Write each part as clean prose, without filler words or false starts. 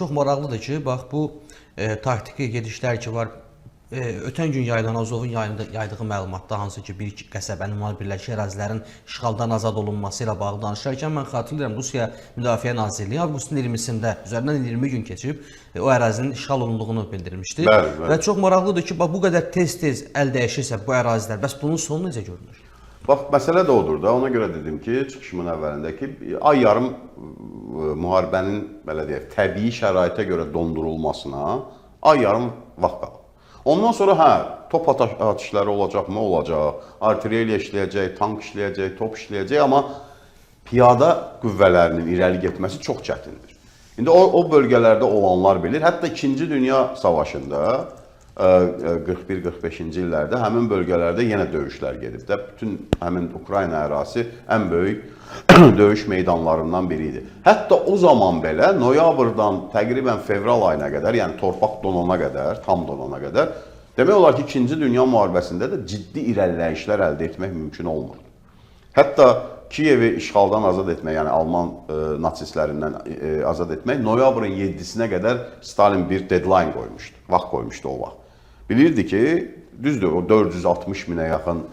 çox maraqlıdır ki, bax bu taktiki gedişlər ki var. Ötən gün yayılan Azovun yaydığı məlumatda hansı ki bir qəsəbənin var, birləşik ərazilərin işğaldan azad olunması ilə bağlı danışarkən mən xatırlayıram Rusiya Müdafiə Nazirliyi avqustun 20-sində üzərindən 20 gün keçib o ərazinin işğal olunduğunu bildirmişdi. Və çox maraqlıdır ki, bax bu qədər tez-tez əl dəyişirsə bu ərazilər, bəs bunun sonu necə görünür? Bax, məsələ də odur da, ona görə dedim ki, çıxışımın əvvəlindəki ay yarım müharibənin, belə deyək, təbii şəraitə görə dondurulmasına ay yarım vaxt qalır. Ondan sonra top atışları olacaqmı? Olacaq. Artilleriya işləyəcək, tank işləyəcək, top işləyəcək, amma piyada qüvvələrinin irəli getməsi çox çətindir. İndi o bölgələrdə olanlar bilir. Hətta 2-ci Dünya Savaşında 41-45-ci illərdə həmin bölgələrdə yenə döyüşlər gedib də. Bütün həmin Ukrayna ərazisi ən böyük döyüş meydanlarından biri idi. Hətta o zaman belə noyabrdan təqribən fevral ayına qədər, yəni torpaq donana qədər, tam donana qədər, demək olar ki, 2-ci Dünya müharibəsində də ciddi irəliləyişlər əldə etmək mümkün olmurdu. Hətta Kiyevi işğaldan azad etmək, yəni Alman nasistlərindən azad etmək, noyabrın 7-sinə qədər Stalin bir deadline qoymuşdu, vaxt qoymuşdu o vaxt. Bilirdi ki, düzdür, o 460 minə yaxın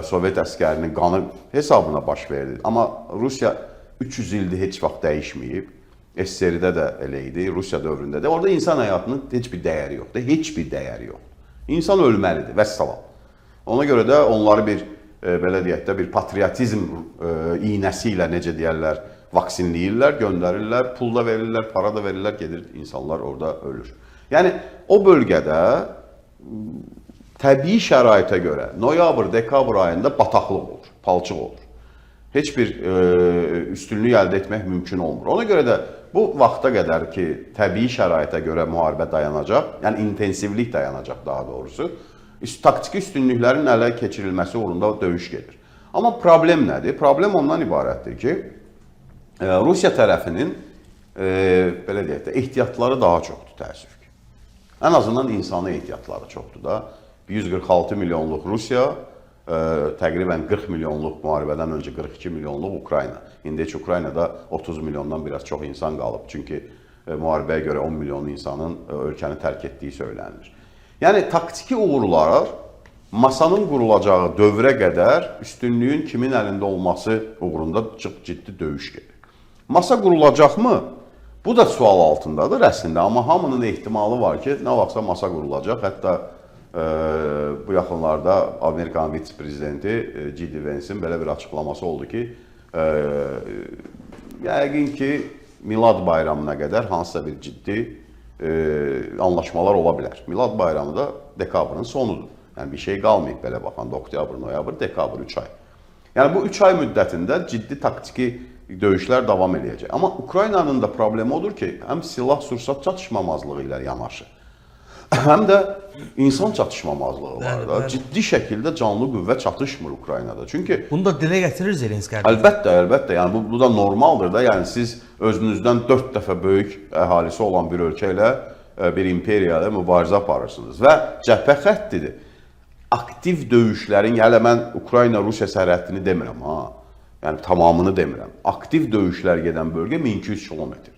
Sovet əskərinin qanı hesabına baş verdi. Amma Rusiya 300 ildir heç vaxt dəyişməyib. SSR-də də elə idi, Rusiya dövründə də. Orada insan həyatının heç bir dəyəri yoxdur, heç bir dəyəri yoxdur. İnsan ölməlidir, vəssalam. Ona görə də onları bir, belə deyək də, bir patriotizm iynəsi ilə, necə deyərlər, vaksinləyirlər, göndərirlər, pul da verirlər, para da verirlər, gedir, insanlar orada ölür. Yəni, o bölgədə təbii şəraitə görə noyabr, dekabr ayında bataqlıq olur, palçıq olur. Heç bir üstünlük əldə etmək mümkün olmur. Ona görə də bu vaxta qədər ki, təbii şəraitə görə müharibə dayanacaq, yəni intensivlik dayanacaq daha doğrusu, taktiki üstünlüklərin ələ keçirilməsi uğrunda döyüş gedir. Amma problem nədir? Problem ondan ibarətdir ki, Rusiya tərəfinin belə deyək də, ehtiyatları daha çoxdur, təəssüf ki. Ən azından insani ehtiyatları çoxdur da. 146 milyonluq Rusiya, təqribən 40 milyonluq müharibədən öncə 42 milyonluq Ukrayna. İndi heç Ukraynada 30 milyondan biraz çox insan qalıb. Çünki müharibəyə görə 10 milyon insanın ölkəni tərk etdiyi söylənilir. Yəni, taktiki uğurlar masanın qurulacağı dövrə qədər üstünlüyün kimin əlində olması uğrunda çox ciddi döyüş gedir. Masa qurulacaqmı? Bu da sual altındadır əslində. Amma hamının ehtimalı var ki, nə vaxtsa masa qurulacaq. Hətta bu yaxınlarda Amerikan vitse-prezidenti J.D. Vance'in belə bir açıqlaması oldu ki, yəqin ki, Milad bayramına qədər hansısa bir ciddi anlaşmalar ola bilər. Milad bayramı da dekabrın sonudur. Yəni, bir şey qalmayıb belə baxanda, oktyabr, noyabr, dekabr 3 ay. Yəni, bu 3 ay müddətində ciddi taktiki döyüşlər davam edəcək. Amma Ukraynanın da problemi odur ki, həm silah-sursat çatışmamazlığı ilə yanaşı, həm də insan çatışmamazlığı var da. Ciddi şəkildə canlı qüvvə çatışmır Ukraynada. Çünki bunu da dilə gətirir Zelenski. Əlbəttə, əlbəttə. Yəni bu da normaldır da. Yəni siz özünüzdən 4 dəfə böyük əhalisi olan bir ölkə ilə bir imperiya ilə mübarizə aparırsınız və cəbhə xəttidir. Aktiv döyüşlərin, yəni mən Ukrayna-Rusiya sərhəddini demirəm ha. Yəni tamamını demirəm. Aktiv döyüşlər gedən bölgə 1200 kilometr.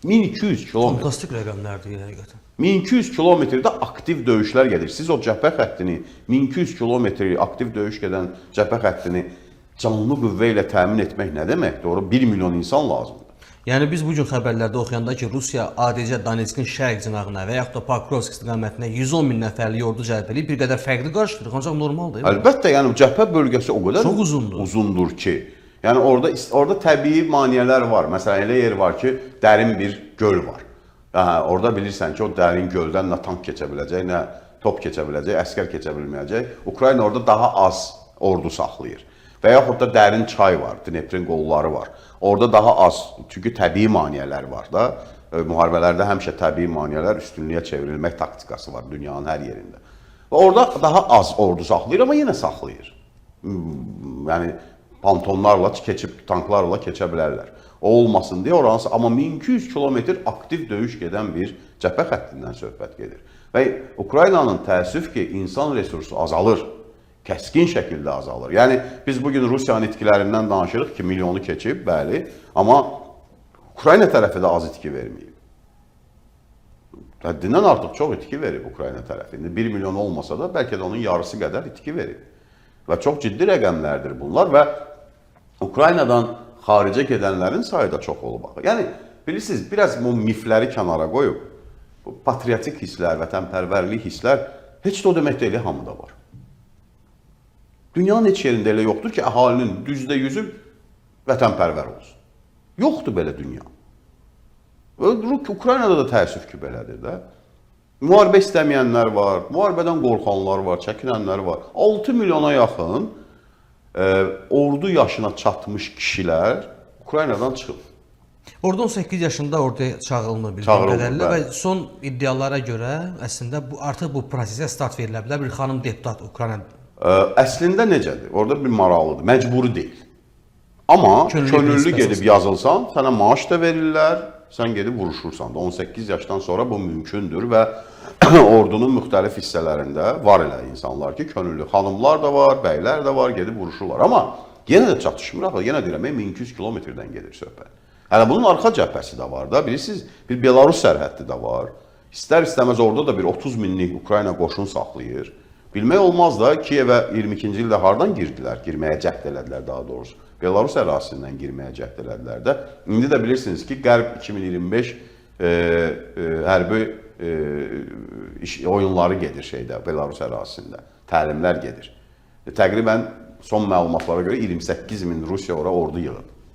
1200 kilometr. Fantastik rəqəmlərdir həqiqətən. 1200 kilometrdə aktiv döyüşlər gedir. Siz o cəbhə xəttini, 1200 kilometri aktiv döyüş gedən cəbhə xəttini canlı qüvvə ilə təmin etmək nə deməkdir? Orada 1 milyon insan lazımdır. Yəni biz bugün xəbərlərdə oxuyanda ki, Rusiya adicə Donetskin şərq cinahına və yaxud da Pokrovsk istiqamətinə 110 min nəfərlik ordu cəlb edib, bir qədər fərqli qarşılayırıq, ancaq normaldır. Əlbəttə, yəni cəbhə bölgəsi o qədər çox uzundur ki, yəni orada təbii maneələr var. Məsələn, elə yer var ki, dərin bir göl var. Orada bilirsən ki, o dərin göldən nə tank keçə biləcək, nə top keçə biləcək, əskər keçə bilməyəcək. Ukrayna orada daha az ordu saxlayır. Və yaxud da dərin çay var, Dneprin qolları var. Orada daha az, çünki təbii maneələr var da. Müharibələrdə həmişə təbii maneələr üstünlüyə çevrilmək taktikası var dünyanın hər yerində. Və orada daha az ordu saxlayır, amma yenə saxlayır. Yəni, pantonlarla keçib, tanklarla keçə bilərlər. O olmasın deyə oransı, amma 1200 kilometr aktiv döyüş gedən bir cəbhə xəttindən söhbət gedir. Və Ukraynanın təəssüf ki, insan resursu azalır, kəskin şəkildə azalır. Yəni, biz bugün Rusiyanın itkilərindən danışırıq ki, milyonu keçib, bəli, amma Ukrayna tərəfi də az itki verməyib. Həddindən artıq çox itki verib Ukrayna tərəfi. İndi 1 milyon olmasa da bəlkə də onun yarısı qədər itki verib. Və çox ciddi rəqəmlərdir bunlar və Ukraynadan xaricə gedənlərin sayı da çox olub. Yəni bilirsiniz, biraz bu mifləri kənara qoyub, bu patriotik hisslər, vətənpərvərlik hisslər heç də o demək deyil, hamıda var. Dünyanın heç yerində elə yoxdur ki, əhalinin %100-ü vətənpərvər olsun. Yoxdur belə dünya. Ukraynada da təəssüf ki, belədir də. Müharibə istəməyənlər var, müharibədən qorxanlar var, çəkinənlər var. 6 milyona yaxın ordu yaşına çatmış kişilər Ukraynadan çıxıb. Orada 18 yaşında orada çağırılmır bildiyim qədərilə və son iddialara görə əslində artıq bu prosesə start verilə bilər. Bir xanım deputat Ukrayna. Əslində necədir? Orada bir maraqlıdır, məcburi deyil. Amma könüllü gedib yazılsan, sənə maaş da verirlər, sən gedib vuruşursan da. 18 yaşdan sonra bu mümkündür və ordunun müxtəlif hissələrində var elə insanlar ki, könüllü xanımlar da var, bəylər də var, gedib vuruşurlar. Amma yenə də çatışmır axı, yenə deyirəm, 1200 kilometrdən gedir söhbət. Hələ bunun arxa cəbhəsi də var da, bilirsiniz, bir Belarus sərhəddi də var. İstər-istəməz orada da bir 30 minlik Ukrayna qoşun saxlayır. Bilmək olmaz da Kiyevə 22-ci ildə hardan girdilər, girməyə cəhd elədilər daha doğrusu. Belarus ərazisindən girməyə cəhd elədilər də. İndi də bilirsiniz ki, Qərb 2025 hərbi oyunları gedir şeydə, Belarus ərazisində. Təlimlər gedir. Təqribən son məlumatlara görə 28 min Rusiya ora ordu yığıb.